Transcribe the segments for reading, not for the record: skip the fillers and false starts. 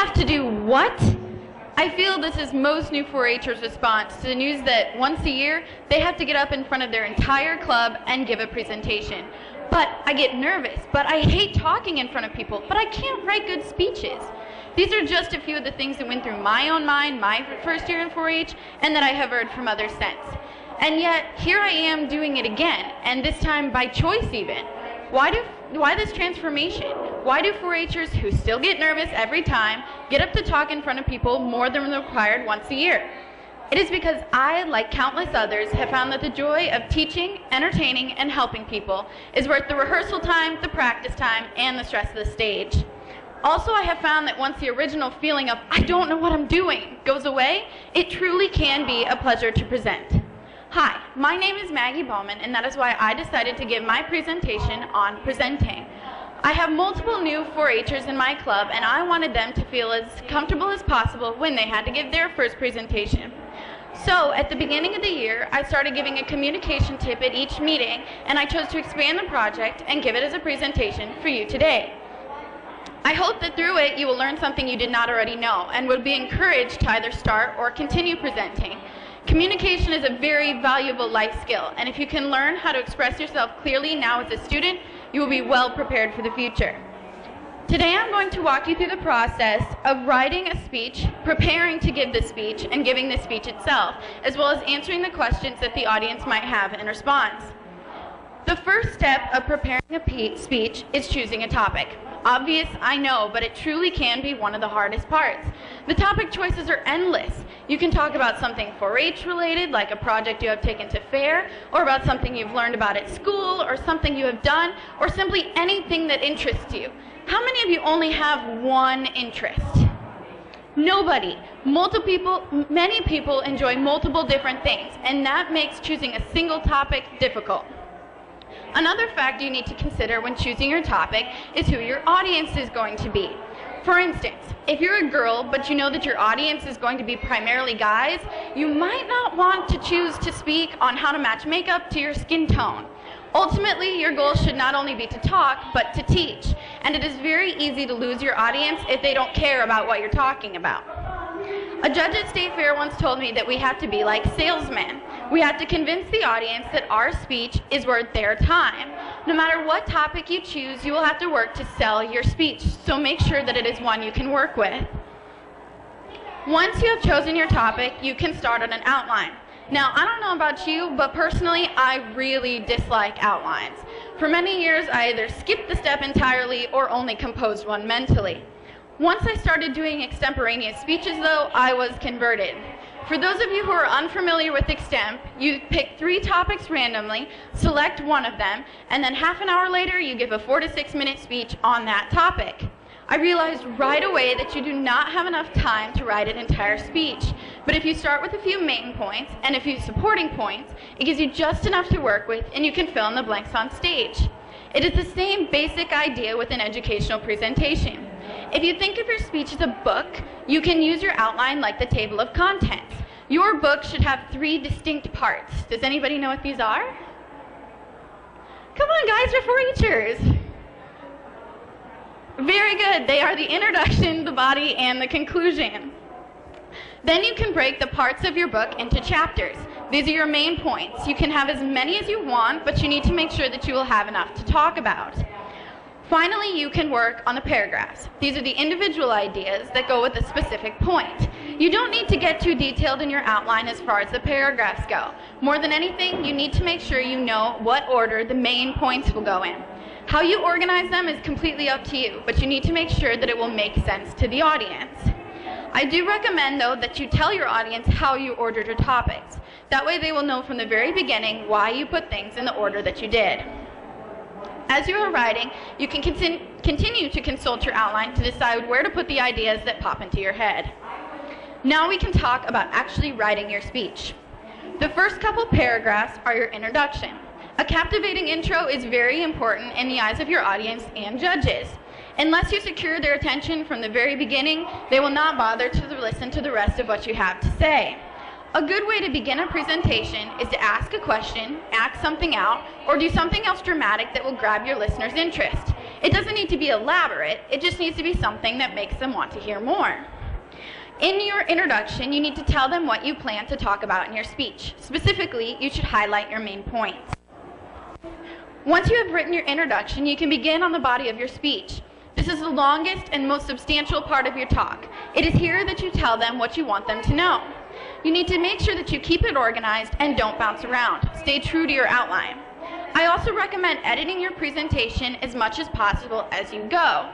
have to do what? I feel this is most new 4-Hers' response to the news that once a year, they have to get up in front of their entire club and give a presentation. But I get nervous, but I hate talking in front of people, but I can't write good speeches. These are just a few of the things that went through my own mind my first year in 4-H, and that I have heard from others since. And yet, here I am doing it again, and this time by choice even. Why this transformation? Why do 4-Hers who still get nervous every time get up to talk in front of people more than required once a year? It is because I, like countless others, have found that the joy of teaching, entertaining, and helping people is worth the rehearsal time, the practice time, and the stress of the stage. Also, I have found that once the original feeling of I don't know what I'm doing goes away, it truly can be a pleasure to present. Hi, my name is Maggie Bowman, and that is why I decided to give my presentation on presenting. I have multiple new 4-Hers in my club, and I wanted them to feel as comfortable as possible when they had to give their first presentation. So, at the beginning of the year, I started giving a communication tip at each meeting, and I chose to expand the project and give it as a presentation for you today. I hope that through it, you will learn something you did not already know, and would be encouraged to either start or continue presenting. Communication is a very valuable life skill, and if you can learn how to express yourself clearly now as a student, you will be well prepared for the future. Today I'm going to walk you through the process of writing a speech, preparing to give the speech, and giving the speech itself, as well as answering the questions that the audience might have in response. The first step of preparing a speech is choosing a topic. Obvious, I know, but it truly can be one of the hardest parts. The topic choices are endless. You can talk about something 4-H related, like a project you have taken to fair, or about something you've learned about at school, or something you have done, or simply anything that interests you. How many of you only have one interest? Nobody. Many people enjoy multiple different things, and that makes choosing a single topic difficult. Another fact you need to consider when choosing your topic is who your audience is going to be. For instance, if you're a girl but you know that your audience is going to be primarily guys, you might not want to choose to speak on how to match makeup to your skin tone. Ultimately, your goal should not only be to talk, but to teach. And it is very easy to lose your audience if they don't care about what you're talking about. A judge at State Fair once told me that we have to be like salesmen. We have to convince the audience that our speech is worth their time. No matter what topic you choose, you will have to work to sell your speech, so make sure that it is one you can work with. Once you have chosen your topic, you can start on an outline. Now, I don't know about you, but personally, I really dislike outlines. For many years, I either skipped the step entirely or only composed one mentally. Once I started doing extemporaneous speeches, though, I was converted. For those of you who are unfamiliar with extemp, you pick 3 topics randomly, select one of them, and then half an hour later, you give a 4 to 6 minute speech on that topic. I realized right away that you do not have enough time to write an entire speech. But if you start with a few main points and a few supporting points, it gives you just enough to work with, and you can fill in the blanks on stage. It is the same basic idea with an educational presentation. If you think of your speech as a book, you can use your outline like the table of contents. Your book should have 3 distinct parts. Does anybody know what these are? Come on, guys, you're 4-Hers. Very good. They are the introduction, the body, and the conclusion. Then you can break the parts of your book into chapters. These are your main points. You can have as many as you want, but you need to make sure that you will have enough to talk about. Finally, you can work on the paragraphs. These are the individual ideas that go with a specific point. You don't need to get too detailed in your outline as far as the paragraphs go. More than anything, you need to make sure you know what order the main points will go in. How you organize them is completely up to you, but you need to make sure that it will make sense to the audience. I do recommend, though, that you tell your audience how you ordered your topics. That way they will know from the very beginning why you put things in the order that you did. As you are writing, you can continue to consult your outline to decide where to put the ideas that pop into your head. Now we can talk about actually writing your speech. The first couple paragraphs are your introduction. A captivating intro is very important in the eyes of your audience and judges. Unless you secure their attention from the very beginning, they will not bother to listen to the rest of what you have to say. A good way to begin a presentation is to ask a question, act something out, or do something else dramatic that will grab your listener's interest. It doesn't need to be elaborate, it just needs to be something that makes them want to hear more. In your introduction, you need to tell them what you plan to talk about in your speech. Specifically, you should highlight your main points. Once you have written your introduction, you can begin on the body of your speech. This is the longest and most substantial part of your talk. It is here that you tell them what you want them to know. You need to make sure that you keep it organized and don't bounce around. Stay true to your outline. I also recommend editing your presentation as much as possible as you go.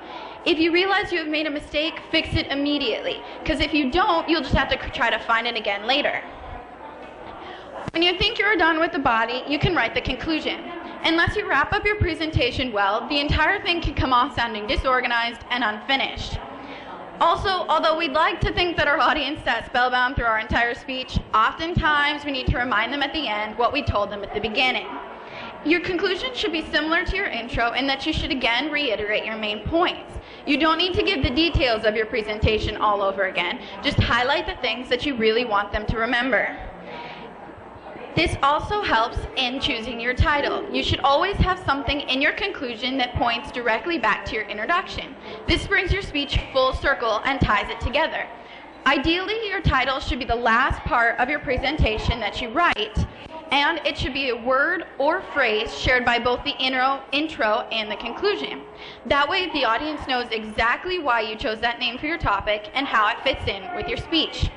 If you realize you have made a mistake, fix it immediately, because if you don't, you'll just have to try to find it again later. When you think you're done with the body, you can write the conclusion. Unless you wrap up your presentation well, the entire thing can come off sounding disorganized and unfinished. Also, although we'd like to think that our audience sat spellbound through our entire speech, oftentimes we need to remind them at the end what we told them at the beginning. Your conclusion should be similar to your intro in that you should again reiterate your main points. You don't need to give the details of your presentation all over again, just highlight the things that you really want them to remember. This also helps in choosing your title. You should always have something in your conclusion that points directly back to your introduction. This brings your speech full circle and ties it together. Ideally, your title should be the last part of your presentation that you write, and it should be a word or phrase shared by both the intro and the conclusion. That way, the audience knows exactly why you chose that name for your topic and how it fits in with your speech.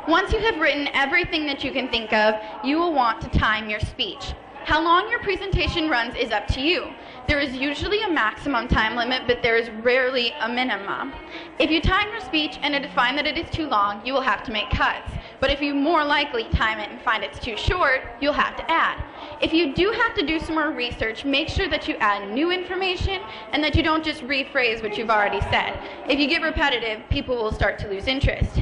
Once you have written everything that you can think of, you will want to time your speech. How long your presentation runs is up to you. There is usually a maximum time limit, but there is rarely a minimum. If you time your speech and it is find that it is too long, you will have to make cuts. But if you more likely time it and find it's too short, you'll have to add. If you do have to do some more research, make sure that you add new information and that you don't just rephrase what you've already said. If you get repetitive, people will start to lose interest.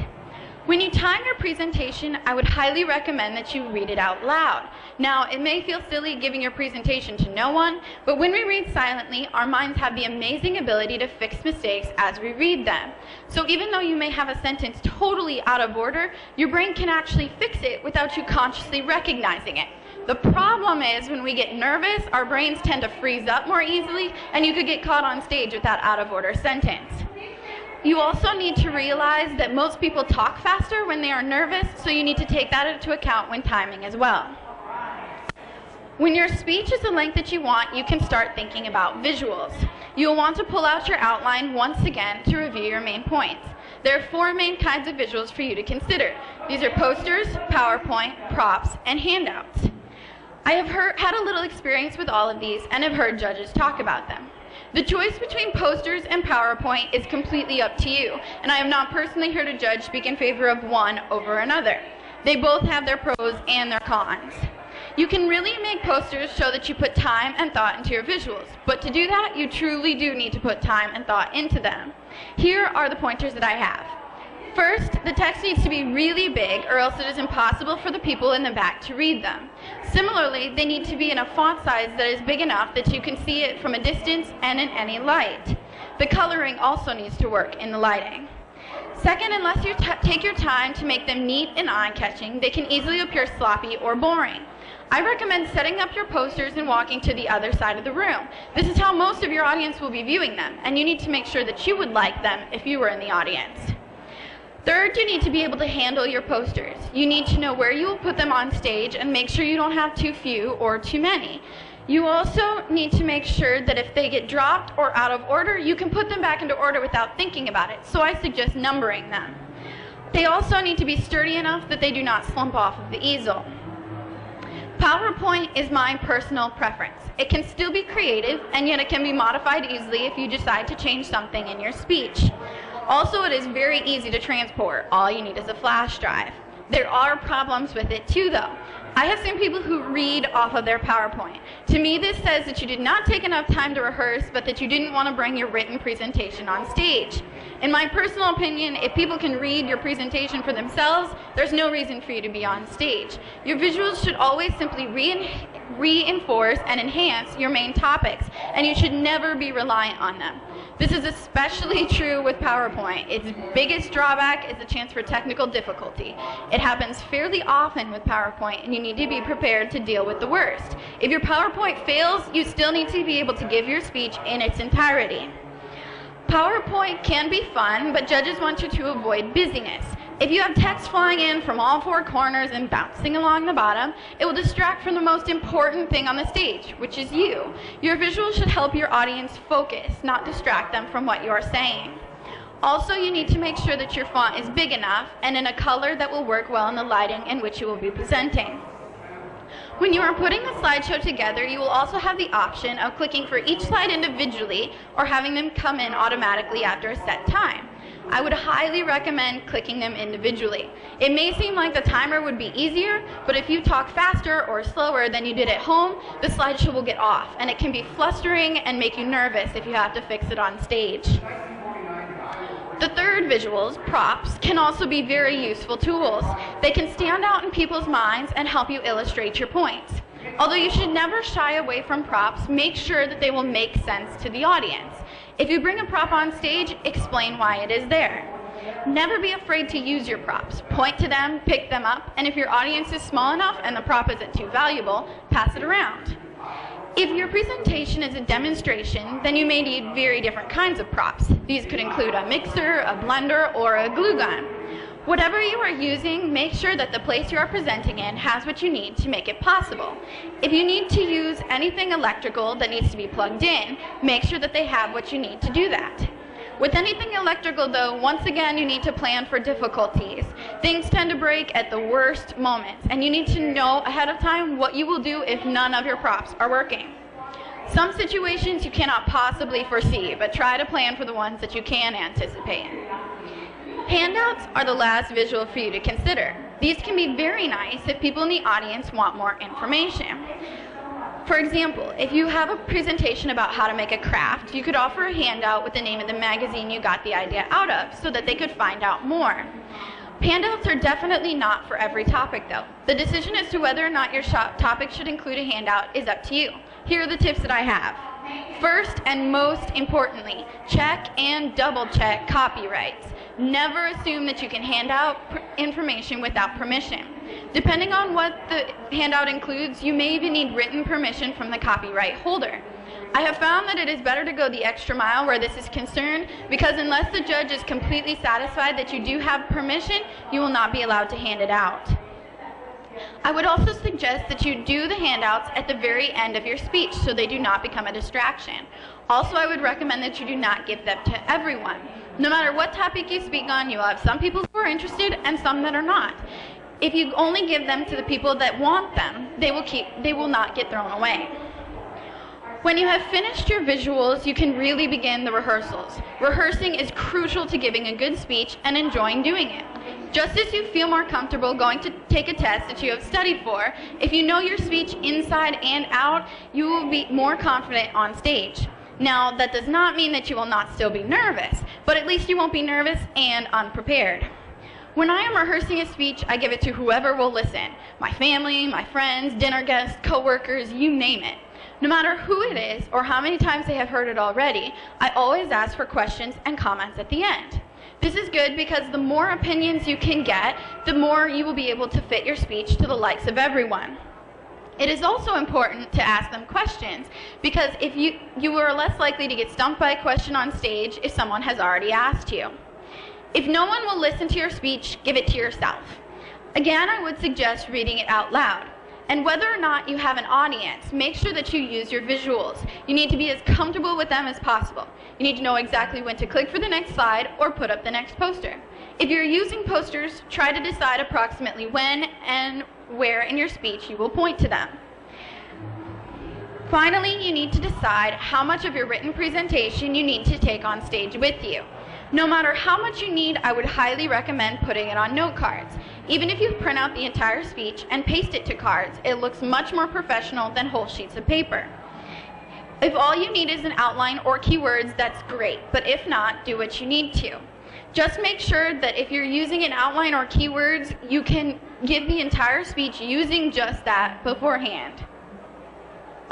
When you time your presentation, I would highly recommend that you read it out loud. Now, it may feel silly giving your presentation to no one, but when we read silently, our minds have the amazing ability to fix mistakes as we read them. So even though you may have a sentence totally out of order, your brain can actually fix it without you consciously recognizing it. The problem is when we get nervous, our brains tend to freeze up more easily, and you could get caught on stage with that out of order sentence. You also need to realize that most people talk faster when they are nervous, so you need to take that into account when timing as well. When your speech is the length that you want, you can start thinking about visuals. You will want to pull out your outline once again to review your main points. There are 4 main kinds of visuals for you to consider. These are posters, PowerPoint, props, and handouts. I have had a little experience with all of these and have heard judges talk about them. The choice between posters and PowerPoint is completely up to you, and I am not personally here to judge speak in favor of one over another. They both have their pros and their cons. You can really make posters show that you put time and thought into your visuals, but to do that, you truly do need to put time and thought into them. Here are the pointers that I have. First, the text needs to be really big or else it is impossible for the people in the back to read them. Similarly, they need to be in a font size that is big enough that you can see it from a distance and in any light. The coloring also needs to work in the lighting. Second, unless you take your time to make them neat and eye-catching, they can easily appear sloppy or boring. I recommend setting up your posters and walking to the other side of the room. This is how most of your audience will be viewing them, and you need to make sure that you would like them if you were in the audience. Third, you need to be able to handle your posters. You need to know where you will put them on stage and make sure you don't have too few or too many. You also need to make sure that if they get dropped or out of order, you can put them back into order without thinking about it, so I suggest numbering them. They also need to be sturdy enough that they do not slump off of the easel. PowerPoint is my personal preference. It can still be creative, and yet it can be modified easily if you decide to change something in your speech. Also, it is very easy to transport. All you need is a flash drive. There are problems with it too, though. I have seen people who read off of their PowerPoint. To me, this says that you did not take enough time to rehearse, but that you didn't want to bring your written presentation on stage. In my personal opinion, if people can read your presentation for themselves, there's no reason for you to be on stage. Your visuals should always simply reinforce and enhance your main topics, and you should never be reliant on them. This is especially true with PowerPoint. Its biggest drawback is the chance for technical difficulty. It happens fairly often with PowerPoint, and you need to be prepared to deal with the worst. If your PowerPoint fails, you still need to be able to give your speech in its entirety. PowerPoint can be fun, but judges want you to avoid busyness. If you have text flying in from all four corners and bouncing along the bottom, it will distract from the most important thing on the stage, which is you. Your visuals should help your audience focus, not distract them from what you are saying. Also, you need to make sure that your font is big enough and in a color that will work well in the lighting in which you will be presenting. When you are putting the slideshow together, you will also have the option of clicking for each slide individually or having them come in automatically after a set time. I would highly recommend clicking them individually. It may seem like the timer would be easier, but if you talk faster or slower than you did at home, the slideshow will get off, and it can be flustering and make you nervous if you have to fix it on stage. The third, visuals, props, can also be very useful tools. They can stand out in people's minds and help you illustrate your points. Although you should never shy away from props, make sure that they will make sense to the audience. If you bring a prop on stage, explain why it is there. Never be afraid to use your props. Point to them, pick them up, and if your audience is small enough and the prop isn't too valuable, pass it around. If your presentation is a demonstration, then you may need very different kinds of props. These could include a mixer, a blender, or a glue gun. Whatever you are using, make sure that the place you are presenting in has what you need to make it possible. If you need to use anything electrical that needs to be plugged in, make sure that they have what you need to do that. With anything electrical though, once again you need to plan for difficulties. Things tend to break at the worst moments, and you need to know ahead of time what you will do if none of your props are working. Some situations you cannot possibly foresee, but try to plan for the ones that you can anticipate. Handouts are the last visual for you to consider. These can be very nice if people in the audience want more information. For example, if you have a presentation about how to make a craft, you could offer a handout with the name of the magazine you got the idea out of so that they could find out more. Handouts are definitely not for every topic though. The decision as to whether or not your topic should include a handout is up to you. Here are the tips that I have. First and most importantly, check and double check copyrights. Never assume that you can hand out information without permission. Depending on what the handout includes, you may even need written permission from the copyright holder. I have found that it is better to go the extra mile where this is concerned, because unless the judge is completely satisfied that you do have permission, you will not be allowed to hand it out. I would also suggest that you do the handouts at the very end of your speech so they do not become a distraction. Also, I would recommend that you do not give them to everyone. No matter what topic you speak on, you will have some people who are interested and some that are not. If you only give them to the people that want them, they will not get thrown away. When you have finished your visuals, you can really begin the rehearsals. Rehearsing is crucial to giving a good speech and enjoying doing it. Just as you feel more comfortable going to take a test that you have studied for, if you know your speech inside and out, you will be more confident on stage. Now, that does not mean that you will not still be nervous, but at least you won't be nervous and unprepared. When I am rehearsing a speech, I give it to whoever will listen. My family, my friends, dinner guests, coworkers, you name it. No matter who it is or how many times they have heard it already, I always ask for questions and comments at the end. This is good because the more opinions you can get, the more you will be able to fit your speech to the likes of everyone. It is also important to ask them questions because if you are less likely to get stumped by a question on stage if someone has already asked you. If no one will listen to your speech, give it to yourself. Again, I would suggest reading it out loud. And whether or not you have an audience, make sure that you use your visuals. You need to be as comfortable with them as possible. You need to know exactly when to click for the next slide or put up the next poster. If you're using posters, try to decide approximately when and where in your speech you will point to them. Finally, you need to decide how much of your written presentation you need to take on stage with you. No matter how much you need, I would highly recommend putting it on note cards. Even if you print out the entire speech and paste it to cards, it looks much more professional than whole sheets of paper. If all you need is an outline or keywords, that's great, but if not, do what you need to. Just make sure that if you're using an outline or keywords, you can give the entire speech using just that beforehand.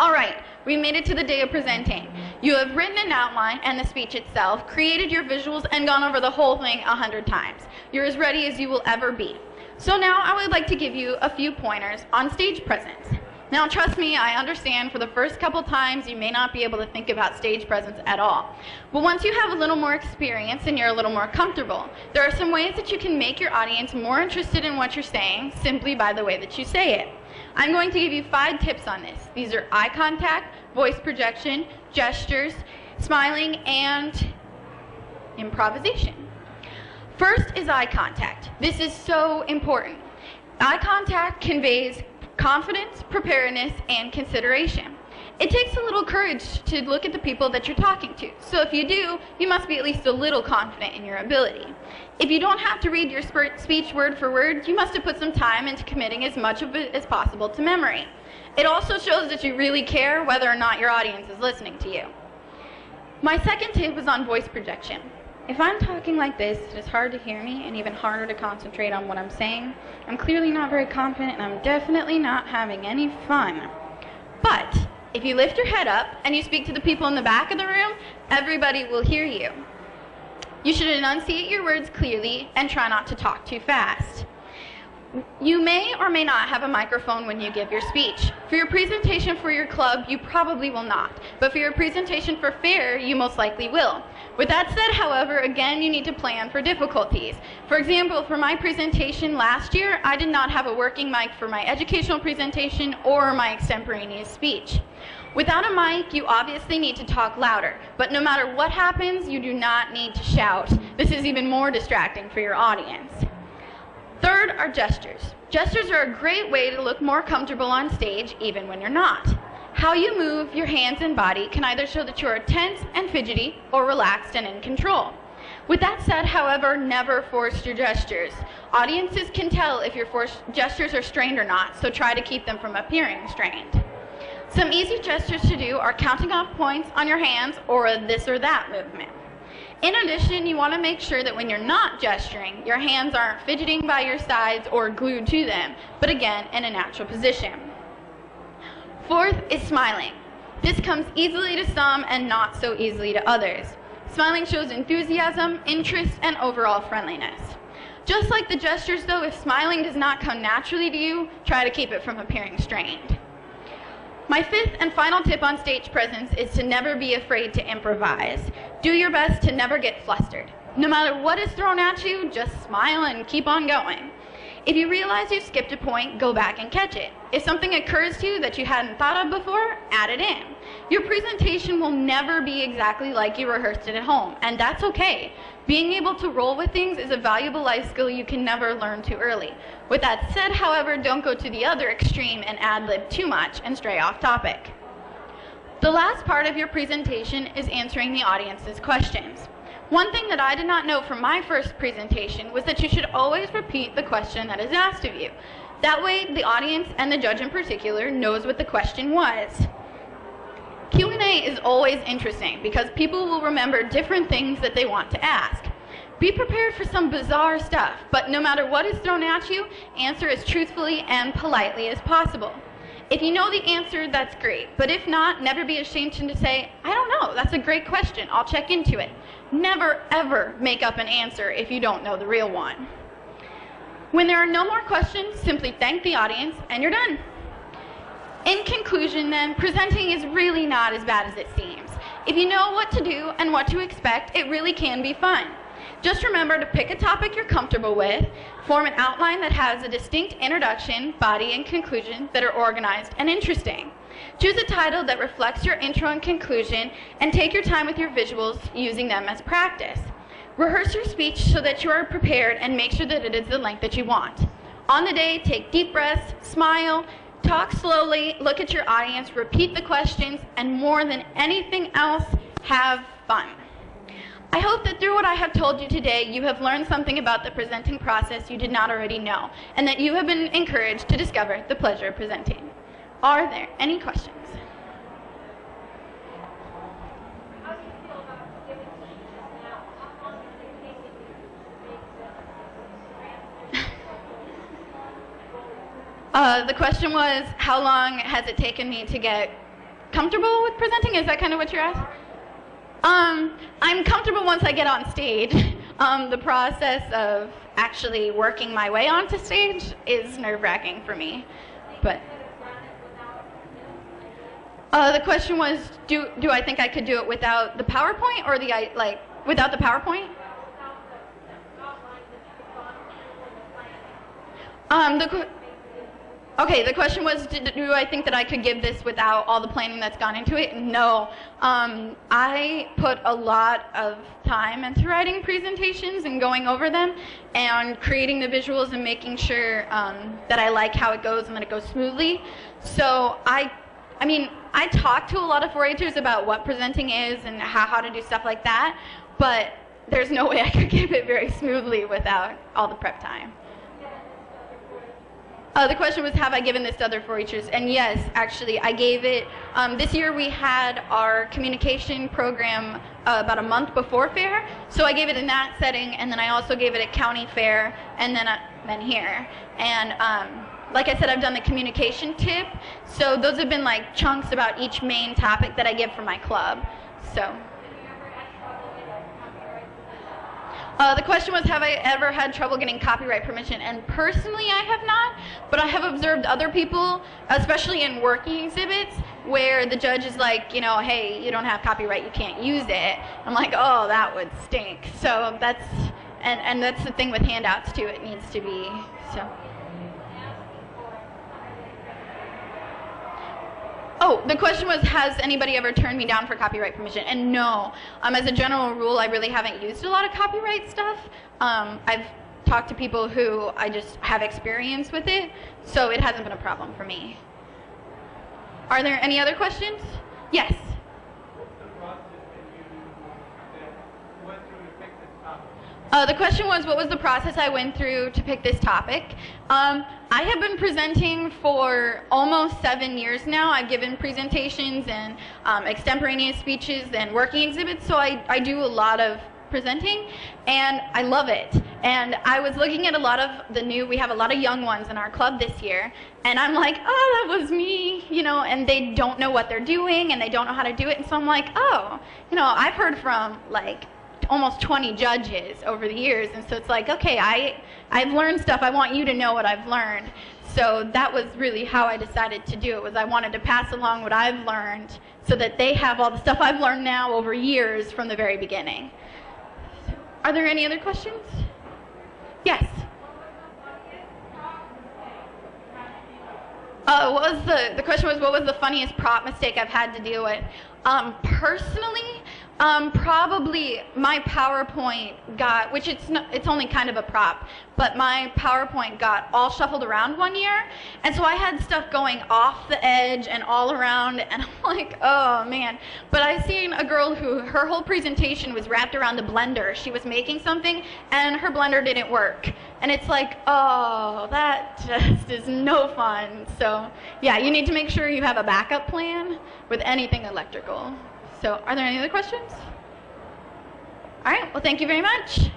All right, we made it to the day of presenting. You have written an outline and the speech itself, created your visuals, and gone over the whole thing 100 times. You're as ready as you will ever be. So now I would like to give you a few pointers on stage presence. Now trust me, I understand for the first couple times you may not be able to think about stage presence at all. But once you have a little more experience and you're a little more comfortable, there are some ways that you can make your audience more interested in what you're saying simply by the way that you say it. I'm going to give you 5 tips on this. These are eye contact, voice projection, gestures, smiling, and improvisation. First is eye contact. This is so important. Eye contact conveys confidence, preparedness, and consideration. It takes a little courage to look at the people that you're talking to. So if you do, you must be at least a little confident in your ability. If you don't have to read your speech word for word, you must have put some time into committing as much of it as possible to memory. It also shows that you really care whether or not your audience is listening to you. My second tip is on voice projection. If I'm talking like this, it is hard to hear me and even harder to concentrate on what I'm saying. I'm clearly not very confident and I'm definitely not having any fun. But if you lift your head up and you speak to the people in the back of the room, everybody will hear you. You should enunciate your words clearly and try not to talk too fast. You may or may not have a microphone when you give your speech. For your presentation for your club, you probably will not. But for your presentation for fair, you most likely will. With that said, however, again, you need to plan for difficulties. For example, for my presentation last year, I did not have a working mic for my educational presentation or my extemporaneous speech. Without a mic, you obviously need to talk louder, but no matter what happens, you do not need to shout. This is even more distracting for your audience. Third are gestures. Gestures are a great way to look more comfortable on stage, even when you're not. How you move your hands and body can either show that you are tense and fidgety or relaxed and in control. With that said, however, never force your gestures. Audiences can tell if your gestures are strained or not, so try to keep them from appearing strained. Some easy gestures to do are counting off points on your hands or a this or that movement. In addition, you want to make sure that when you're not gesturing, your hands aren't fidgeting by your sides or glued to them, but again, in a natural position. Fourth is smiling. This comes easily to some and not so easily to others. Smiling shows enthusiasm, interest, and overall friendliness. Just like the gestures though, if smiling does not come naturally to you, try to keep it from appearing strained. My fifth and final tip on stage presence is to never be afraid to improvise. Do your best to never get flustered. No matter what is thrown at you, just smile and keep on going. If you realize you skipped a point, go back and catch it. If something occurs to you that you hadn't thought of before, add it in. Your presentation will never be exactly like you rehearsed it at home, and that's okay. Being able to roll with things is a valuable life skill you can never learn too early. With that said, however, don't go to the other extreme and ad-lib too much and stray off topic. The last part of your presentation is answering the audience's questions. One thing that I did not know from my first presentation was that you should always repeat the question that is asked of you. That way, the audience, and the judge in particular, knows what the question was. Q&A is always interesting because people will remember different things that they want to ask. Be prepared for some bizarre stuff, but no matter what is thrown at you, answer as truthfully and politely as possible. If you know the answer, that's great, but if not, never be ashamed to say, I don't know, that's a great question, I'll check into it. Never, ever make up an answer if you don't know the real one. When there are no more questions, simply thank the audience and you're done. In conclusion then, presenting is really not as bad as it seems. If you know what to do and what to expect, it really can be fun. Just remember to pick a topic you're comfortable with, form an outline that has a distinct introduction, body, and conclusion that are organized and interesting. Choose a title that reflects your intro and conclusion, and take your time with your visuals using them as practice. Rehearse your speech so that you are prepared and make sure that it is the length that you want. On the day, take deep breaths, smile, talk slowly, look at your audience, repeat the questions, and more than anything else, have fun. I hope that through what I have told you today, you have learned something about the presenting process you did not already know, and that you have been encouraged to discover the pleasure of presenting. Are there any questions? How do you feel about giving speeches now? How long does it take you to make the The question was, how long has it taken me to get comfortable with presenting? Is that kind of what you're asking? I'm comfortable once I get on stage. The process of actually working my way onto stage is nerve-wracking for me. But the question was, do I think I could do it without the PowerPoint, or without the PowerPoint? Okay, the question was, do I think that I could give this without all the planning that's gone into it? No. I put a lot of time into writing presentations and going over them and creating the visuals and making sure that I like how it goes and that it goes smoothly. So I talk to a lot of 4-Hers about what presenting is and how to do stuff like that, but there's no way I could give it very smoothly without all the prep time. The question was, have I given this to other 4-Hers? And yes, actually, I gave it. This year we had our communication program about a month before fair, so I gave it in that setting, and then I also gave it at county fair, and then here. And like I said, I've done the communication tip, so those have been like chunks about each main topic that I give for my club. So. The question was, have I ever had trouble getting copyright permission? And personally, I have not, but I have observed other people, especially in working exhibits, where the judge is like, hey, you don't have copyright, you can't use it. I'm like, oh, that would stink. So that's, and that's the thing with handouts too, it needs to be, so. Oh, the question was, has anybody ever turned me down for copyright permission? And no, as a general rule, I really haven't used a lot of copyright stuff. I've talked to people who I just have experience with it, so it hasn't been a problem for me. Are there any other questions? Yes. The question was, what was the process I went through to pick this topic? I have been presenting for almost 7 years now. I've given presentations and extemporaneous speeches and working exhibits, so I do a lot of presenting, and I love it. And I was looking at a lot of we have a lot of young ones in our club this year, and I'm like, oh, that was me, and they don't know what they're doing, and they don't know how to do it, and so I'm like, oh, I've heard from, like, almost 20 judges over the years, and so it's like, okay, I've learned stuff, I want you to know what I've learned. So that was really how I decided to do it, was I wanted to pass along what I've learned so that they have all the stuff I've learned now over years from the very beginning. Are there any other questions? Yes. The question was, what was the funniest prop mistake I've had to deal with? Personally, probably my PowerPoint got, which it's only kind of a prop, but my PowerPoint got all shuffled around one year, and so I had stuff going off the edge and all around, and I'm like, oh man. But I seen a girl who, her whole presentation was wrapped around a blender. She was making something, and her blender didn't work. And it's like, oh, that just is no fun. So yeah, you need to make sure you have a backup plan with anything electrical. So are there any other questions? All right, well, thank you very much.